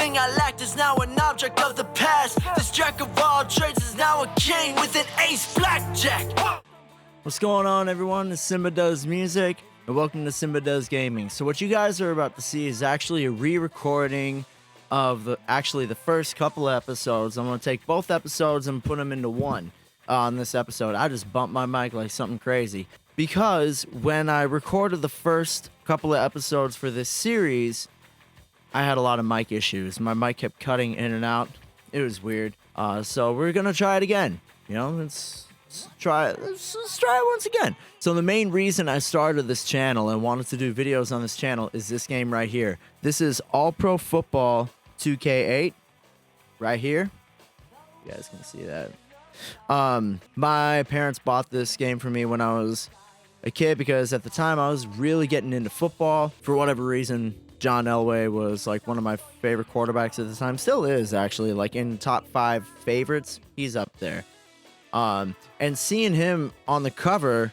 Everything I lacked is now an object of the past. This jack of all trades is now a king with an ace blackjack. What's going on, everyone? It's CYMBA Does Music, and welcome to CYMBA Does Gaming. So what you guys are about to see is actually a re-recording of the first couple of episodes. I'm going to take both episodes and put them into one on this episode. I just bumped my mic like something crazy, because when I recorded the first couple of episodes for this series, I had a lot of mic issues. My mic kept cutting in and out. It was weird. So we're going to try it again. You know, let's try it once again. So the main reason I started this channel and wanted to do videos on this channel is this game right here. This is All Pro Football 2K8 right here. You guys can see that. My parents bought this game for me when I was a kid because at the time I was really getting into football. For whatever reason, John Elway was like one of my favorite quarterbacks at the time. Still is, actually. Like in top 5 favorites, he's up there. And seeing him on the cover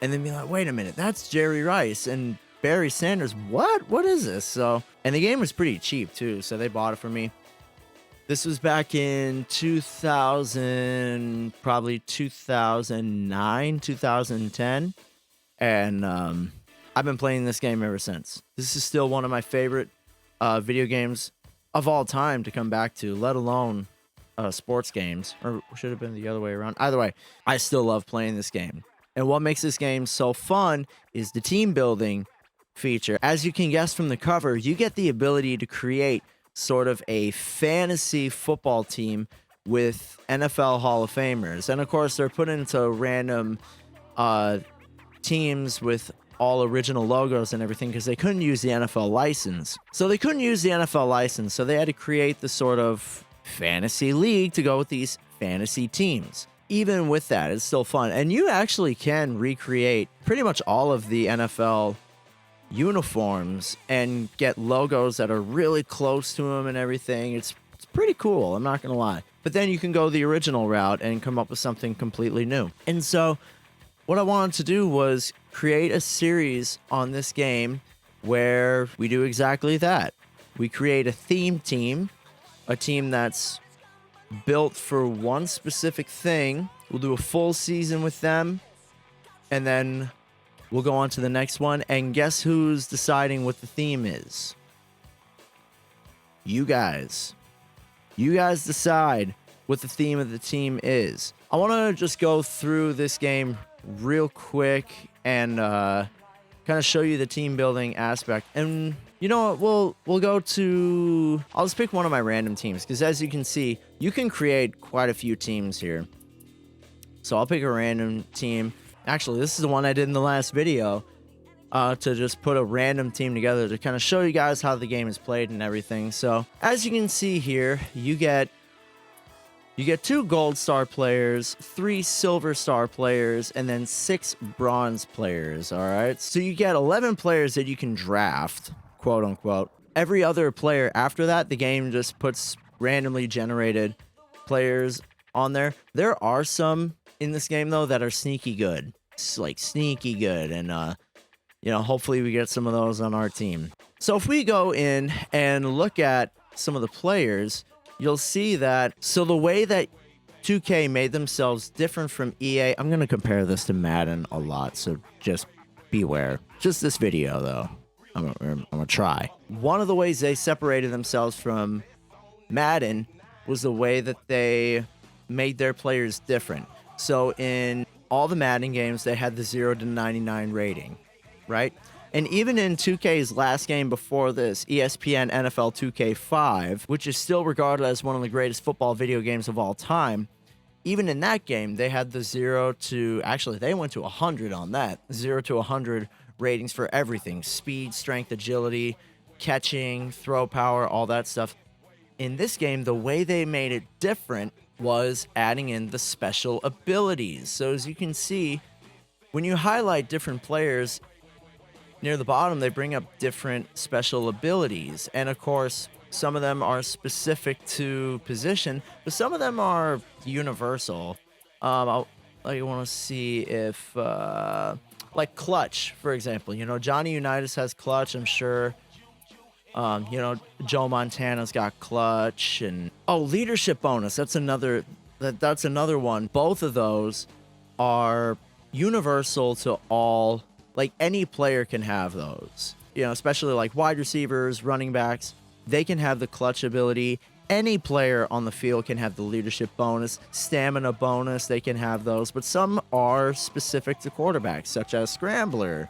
and then being like, wait a minute, that's Jerry Rice and Barry Sanders. What is this? So, and the game was pretty cheap too, so they bought it for me. This was back in 2000, probably 2009, 2010. And, I've been playing this game ever since. This is still one of my favorite, video games of all time to come back to, let alone sports games, or should have been the other way around. Either way, I still love playing this game. And what makes this game so fun is the team building feature. As you can guess from the cover, you get the ability to create sort of a fantasy football team with NFL Hall of Famers. And of course, they're put into random teams with all original logos and everything because they couldn't use the NFL license. So they had to create the sort of fantasy league to go with these fantasy teams. Even with that, it's still fun. And you actually can recreate pretty much all of the NFL uniforms and get logos that are really close to them and everything. It's pretty cool, I'm not gonna lie. But then you can go the original route and come up with something completely new. And so what I wanted to do was create a series on this game where we do exactly that. We create a theme team, a team that's built for one specific thing. We'll do a full season with them, and then we'll go on to the next one. And guess who's deciding what the theme is? You guys. You guys decide what the theme of the team is. I want to just go through this game real quick and kind of show you the team building aspect. And you know what, we'll go to, I'll just pick one of my random teams, because as you can see, you can create quite a few teams here. So I'll pick a random team. Actually, this is the one I did in the last video, to just put a random team together to kind of show you guys how the game is played and everything. So as you can see here, you get 2 gold star players, 3 silver star players, and then 6 bronze players, all right? So you get 11 players that you can draft, quote unquote. Every other player after that, the game just puts randomly generated players on there. There are some in this game, though, that are sneaky good. It's like sneaky good, and, you know, hopefully we get some of those on our team. So if we go in and look at some of the players, you'll see that, so the way that 2K made themselves different from EA, I'm going to compare this to Madden a lot, so just beware. Just this video, though. I'm gonna try. One of the ways they separated themselves from Madden was the way that they made their players different. So in all the Madden games, they had the 0 to 99 rating, right? And even in 2K's last game before this, ESPN NFL 2K5, which is still regarded as one of the greatest football video games of all time, even in that game, they had the 0 to, actually, they went to 100 on that. 0 to 100 ratings for everything. Speed, strength, agility, catching, throw power, all that stuff. In this game, the way they made it different was adding in the special abilities. So as you can see, when you highlight different players, near the bottom, they bring up different special abilities. And of course, some of them are specific to position, but some of them are universal. I want to see if, like Clutch, for example. You know, Johnny Unitas has Clutch, I'm sure. Joe Montana's got clutch, and leadership bonus. That's another one. Both of those are universal to all. Like, any player can have those. Especially like wide receivers, running backs. They can have the clutch ability. Any player on the field can have the leadership bonus, stamina bonus. They can have those, but some are specific to quarterbacks, such as scrambler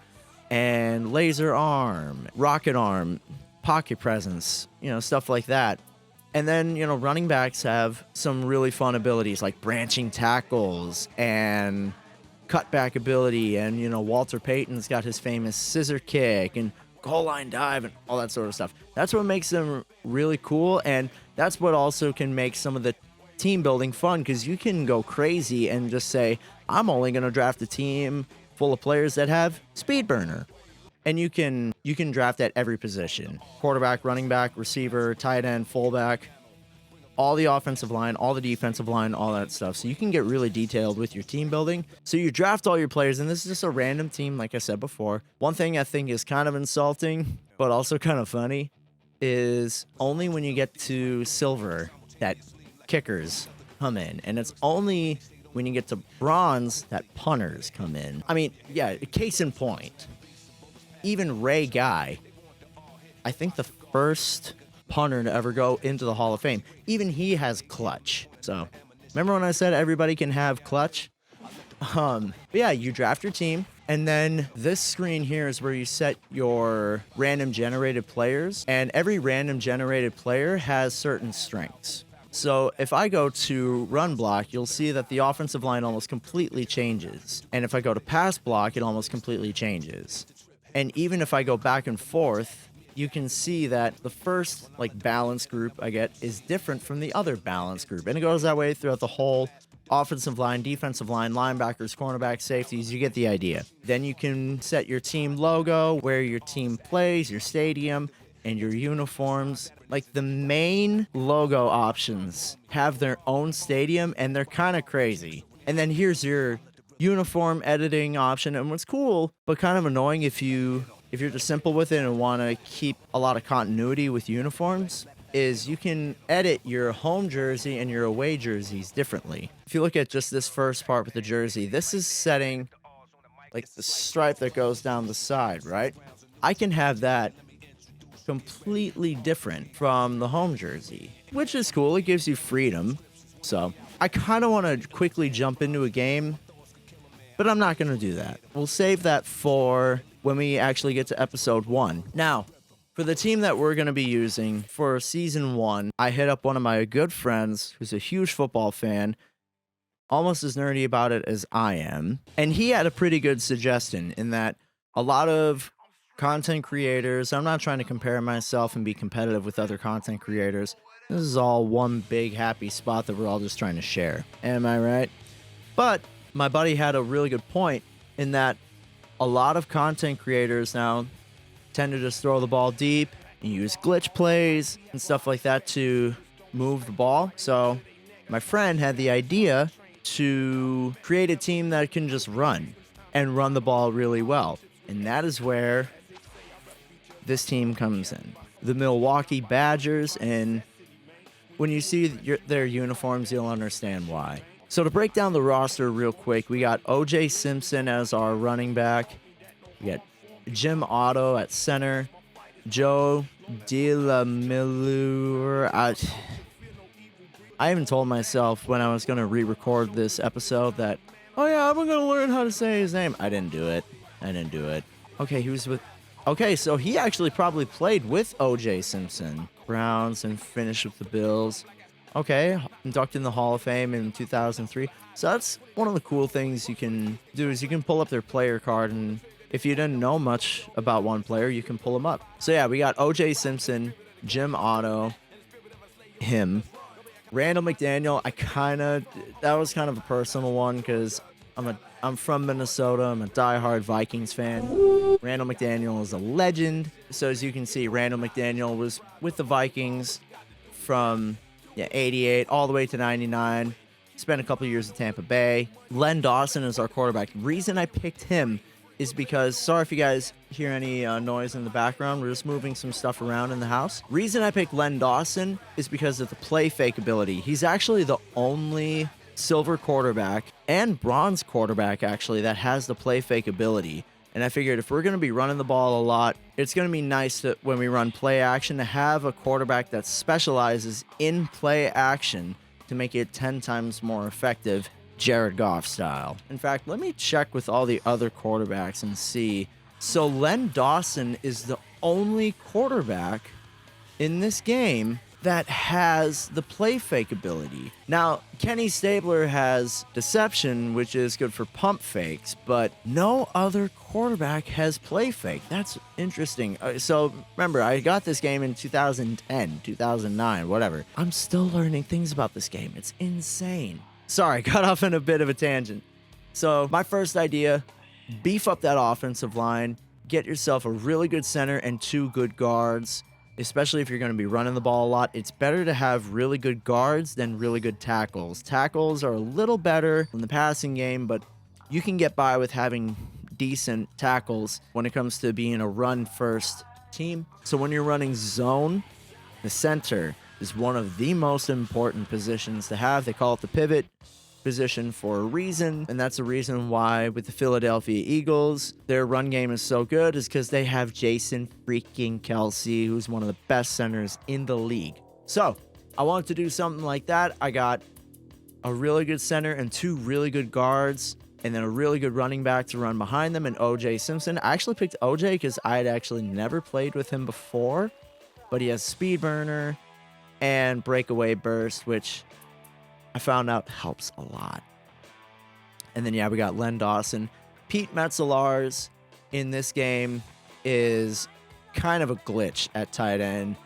and laser arm, rocket arm, pocket presence, stuff like that. And then, running backs have some really fun abilities like branching tackles and cutback ability. And, Walter Payton's got his famous scissor kick and goal line dive and all that sort of stuff. That's what makes them really cool. And that's what also can make some of the team building fun, because you can go crazy and just say, I'm only going to draft a team full of players that have speed burner. And you can draft at every position: quarterback, running back, receiver, tight end, fullback, all the offensive line, all the defensive line, all that stuff. So you can get really detailed with your team building. So you draft all your players, and this is just a random team, like I said before. One thing I think is kind of insulting, but also kind of funny, is only when you get to silver that kickers come in. And it's only when you get to bronze that punters come in. I mean, yeah, case in point. Even Ray Guy, I think the first punter to ever go into the Hall of Fame, even he has clutch. So remember when I said everybody can have clutch? But yeah, you draft your team, and then this screen here is where you set your random generated players, and every random generated player has certain strengths. So if I go to run block, you'll see that the offensive line almost completely changes. And if I go to pass block, it almost completely changes. And even if I go back and forth, you can see that the first balance group I get is different from the other balance group. And it goes that way throughout the whole offensive line, defensive line, linebackers, cornerbacks, safeties. You get the idea. Then you can set your team logo, where your team plays, your stadium, and your uniforms. Like, the main logo options have their own stadium, and they're kind of crazy. And then here's your uniform editing option. And what's cool but kind of annoying, if you're just simple with it and want to keep a lot of continuity with uniforms, is you can edit your home jersey and your away jerseys differently. If you look at just this first part with the jersey, this is setting the stripe that goes down the side, right? I can have that completely different from the home jersey, which is cool. It gives you freedom. So I kind of want to quickly jump into a game, but I'm not going to do that. We'll save that for when we actually get to episode 1. Now, for the team that we're going to be using for season 1, I hit up one of my good friends who's a huge football fan, almost as nerdy about it as I am. And he had a pretty good suggestion in that a lot of content creators, I'm not trying to compare myself and be competitive with other content creators. This is all one big happy spot that we're all just trying to share. Am I right? But my buddy had a really good point in that a lot of content creators now tend to just throw the ball deep and use glitch plays and stuff like that to move the ball. So my friend had the idea to create a team that can just run the ball really well. And that is where this team comes in. The Milwaukee Badgers, and when you see their uniforms, you'll understand why. So to break down the roster real quick, we got O.J. Simpson as our running back. We got Jim Otto at center. Joe DeLaMilleur. I even told myself when I was going to re-record this episode that, oh yeah, I'm going to learn how to say his name. I didn't do it. Okay, he was with... Okay, so he actually probably played with O.J. Simpson. Browns, and finished with the Bills. Okay, inducted in the Hall of Fame in 2003. So that's one of the cool things you can do, is you can pull up their player card, and if you didn't know much about one player, you can pull them up. So yeah, we got O.J. Simpson, Jim Otto, him. Randall McDaniel, that was kind of a personal one, because I'm from Minnesota. I'm a diehard Vikings fan. Randall McDaniel is a legend. So as you can see, Randall McDaniel was with the Vikings from 88 all the way to 99. Spent a couple years at Tampa Bay. Len Dawson is our quarterback. The reason I picked him is because, sorry if you guys hear any noise in the background, we're just moving some stuff around in the house. Reason I picked Len Dawson is because of the play fake ability. He's actually the only silver quarterback and bronze quarterback actually that has the play fake ability. And I figured if we're going to be running the ball a lot, it's going to be nice to, when we run play action, to have a quarterback that specializes in play action to make it 10 times more effective, Jared Goff style. In fact, let me check with all the other quarterbacks and see. So Len Dawson is the only quarterback in this game that has the play fake ability. Now, Kenny Stabler has deception, which is good for pump fakes, but no other quarterback has play fake. That's interesting. So remember, I got this game in 2010, 2009, whatever. I'm still learning things about this game. It's insane. Sorry, got off on a bit of a tangent. So my first idea, beef up that offensive line, get yourself a really good center and 2 good guards. Especially if you're going to be running the ball a lot, it's better to have really good guards than really good tackles. Tackles are a little better in the passing game, but you can get by with having decent tackles when it comes to being a run-first team. So when you're running zone, the center is one of the most important positions to have. They call it the pivot position for a reason, and that's the reason why with the Philadelphia Eagles their run game is so good, is because they have Jason freaking Kelsey, who's one of the best centers in the league. So I wanted to do something like that. I got a really good center and 2 really good guards, and then a really good running back to run behind them, and OJ Simpson. I actually picked OJ because I had actually never played with him before, but he has speed burner and breakaway burst, which I found out helps a lot. And then, yeah, we got Len Dawson. Pete Metzelaars in this game is kind of a glitch at tight end.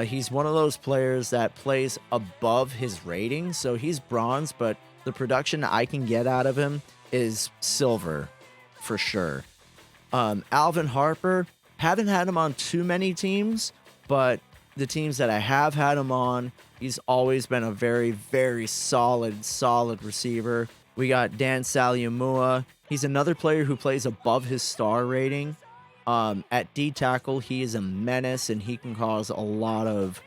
He's one of those players that plays above his rating. So he's bronze, but the production I can get out of him is silver for sure. Alvin Harper, haven't had him on too many teams, but the teams that I have had him on, he's always been a very, very solid receiver. We got Dan Saliamua. He's another player who plays above his star rating. At D tackle, he is a menace, and he can cause a lot of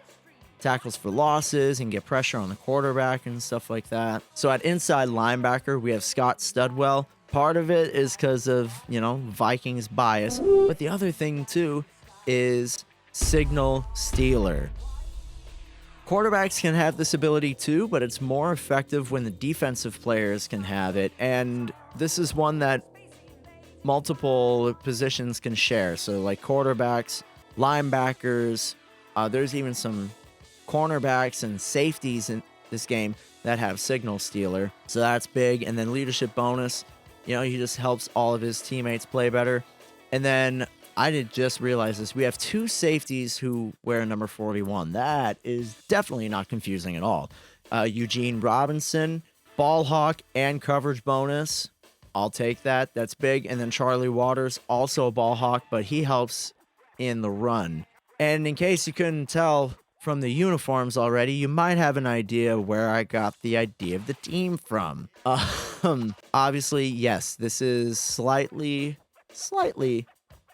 tackles for losses and get pressure on the quarterback and stuff like that. So at inside linebacker, we have Scott Studwell. Part of it is because of, Vikings bias. But the other thing, too, is Signal Stealer. Quarterbacks can have this ability too, but it's more effective when the defensive players can have it. And this is one that multiple positions can share. So like quarterbacks, linebackers, there's even some cornerbacks and safeties in this game that have Signal Stealer. So that's big. And then leadership bonus, he just helps all of his teammates play better. And then I did just realize this. We have 2 safeties who wear number 41. That is definitely not confusing at all. Eugene Robinson, ball hawk, and coverage bonus. I'll take that. That's big. And then Charlie Waters, also a ball hawk, but he helps in the run. And in case you couldn't tell from the uniforms already, you might have an idea where I got the idea of the team from. Obviously, yes, this is slightly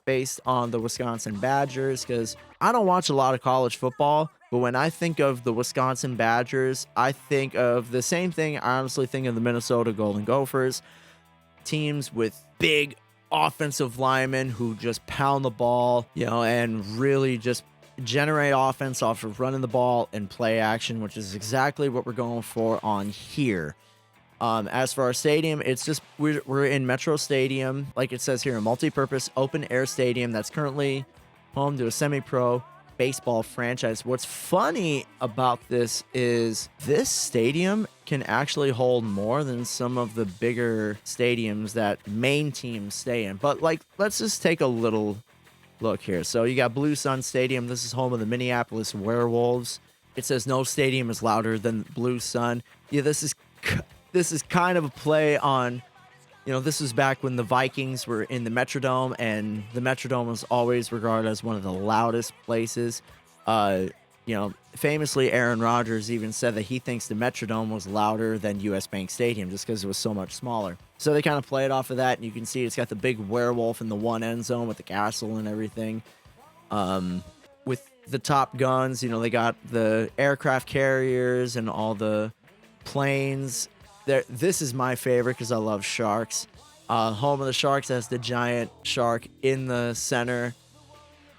based on the Wisconsin Badgers, because I don't watch a lot of college football, but when I think of the Wisconsin Badgers, I think of the same thing. I honestly think of the Minnesota Golden Gophers, teams with big offensive linemen who just pound the ball, and really just generate offense off of running the ball and play action, which is exactly what we're going for on here. As for our stadium, it's just we're in Metro Stadium, like it says here, a multi-purpose open-air stadium that's currently home to a semi-pro baseball franchise. What's funny about this is this stadium can actually hold more than some of the bigger stadiums that main teams stay in. But let's just take a little look here. So you got Blue Sun Stadium. This is home of the Minneapolis Werewolves. It says no stadium is louder than Blue Sun. Yeah, this is kind of a play on, this was back when the Vikings were in the Metrodome, and the Metrodome was always regarded as one of the loudest places. Famously, Aaron Rodgers even said that he thinks the Metrodome was louder than US Bank Stadium just because it was so much smaller. So they kind of played off of that, and you can see it's got the big werewolf in the one end zone with the castle and everything. With the Top Guns, they got the aircraft carriers and all the planes. This is my favorite because I love sharks. Home of the Sharks has the giant shark in the center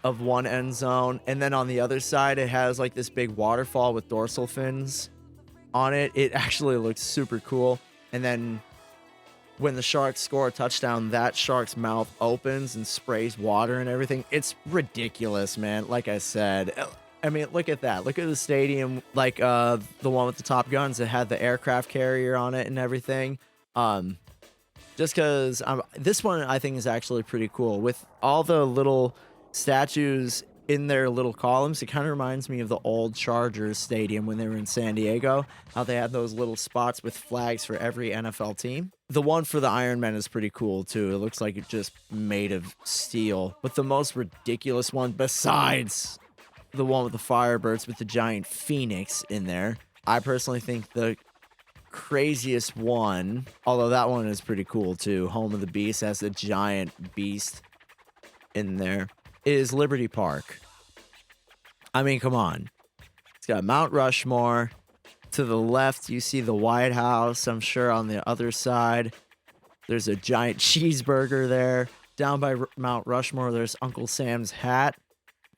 of one end zone, and then on the other side it has like this big waterfall with dorsal fins on it. It actually looks super cool. And then when the Sharks score a touchdown, that shark's mouth opens and sprays water and everything. It's ridiculous, man. Like I said, I mean, look at that. Look at the stadium, like the one with the Top Guns that had the aircraft carrier on it and everything. Just because this one I think is actually pretty cool with all the little statues in their little columns. It kind of reminds me of the old Chargers stadium when they were in San Diego, how they had those little spots with flags for every NFL team. The one for the Iron Man is pretty cool too. It looks like it's just made of steel. But the most ridiculous one, besides the one with the Firebirds with the giant phoenix in there, I personally think the craziest one, although that one is pretty cool too, Home of the Beast has a giant beast in there, is Liberty Park. I mean, come on. It's got Mount Rushmore. To the left, you see the White House. I'm sure on the other side, there's a giant cheeseburger there. Down by Mount Rushmore, there's Uncle Sam's hat.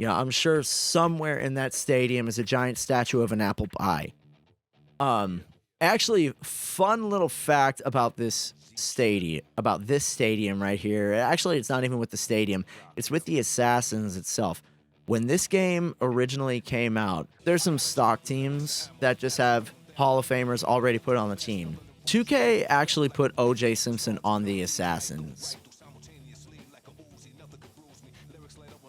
I'm sure somewhere in that stadium is a giant statue of an apple pie. Actually, fun little fact about this stadium right here. Actually, it's not even with the stadium. It's with the Assassins itself. When this game originally came out, there's some stock teams that just have Hall of Famers already put on the team. 2K actually put O.J. Simpson on the Assassins.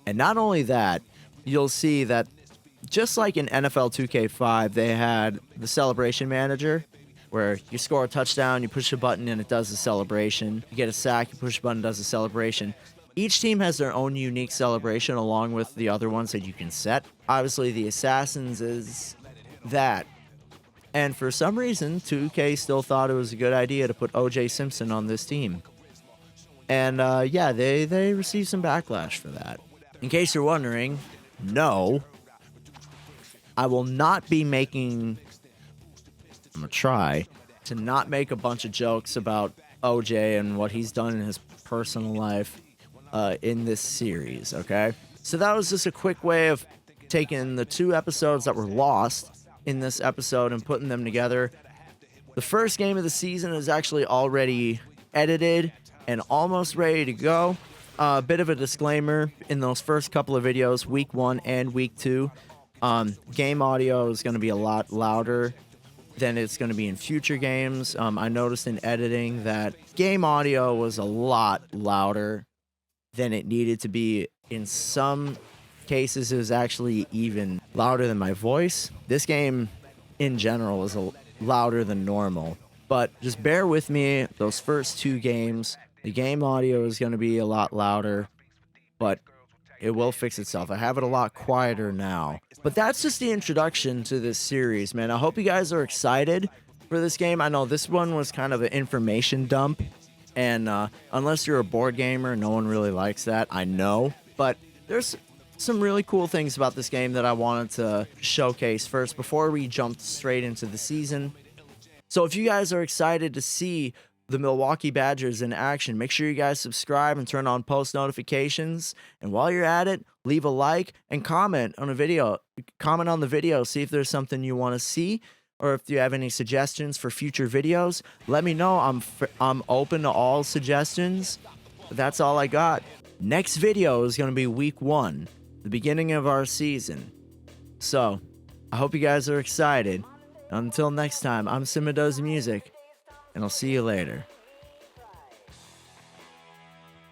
And not only that, you'll see that just like in NFL 2K5, they had the celebration manager, where you score a touchdown, you push a button, and it does the celebration. You get a sack, you push a button, it does the celebration. Each team has their own unique celebration along with the other ones that you can set. Obviously, the Assassins is that. And for some reason, 2K still thought it was a good idea to put O.J. Simpson on this team. And they received some backlash for that. In case you're wondering, no, I will not be making... I'm going to try to not make a bunch of jokes about OJ and what he's done in his personal life in this series, okay? So that was just a quick way of taking the two episodes that were lost in this episode and putting them together. The first game of the season is actually already edited and almost ready to go. A bit of a disclaimer in those first couple of videos, week 1 and week 2. Game audio is going to be a lot louder than it's going to be in future games. I noticed in editing that game audio was a lot louder than it needed to be. In some cases, it was actually even louder than my voice. This game, in general, is louder than normal. But just bear with me. Those first 2 games, the game audio is going to be a lot louder, but it will fix itself. I have it a lot quieter now. But that's just the introduction to this series, man. I hope you guys are excited for this game. I know this one was kind of an information dump, and unless you're a board gamer, no one really likes that, I know. But there's some really cool things about this game that I wanted to showcase first before we jumped straight into the season. So if you guys are excited to see the Milwaukee Badgers in action, make sure you guys subscribe and turn on post notifications. And while you're at it, leave a like and comment on a video. Comment on the video, see if there's something you want to see, or if you have any suggestions for future videos. Let me know. I'm open to all suggestions. But that's all I got. Next video is going to be week 1, the beginning of our season. So I hope you guys are excited. Until next time, I'm CYMBA Does Music, and I'll see you later.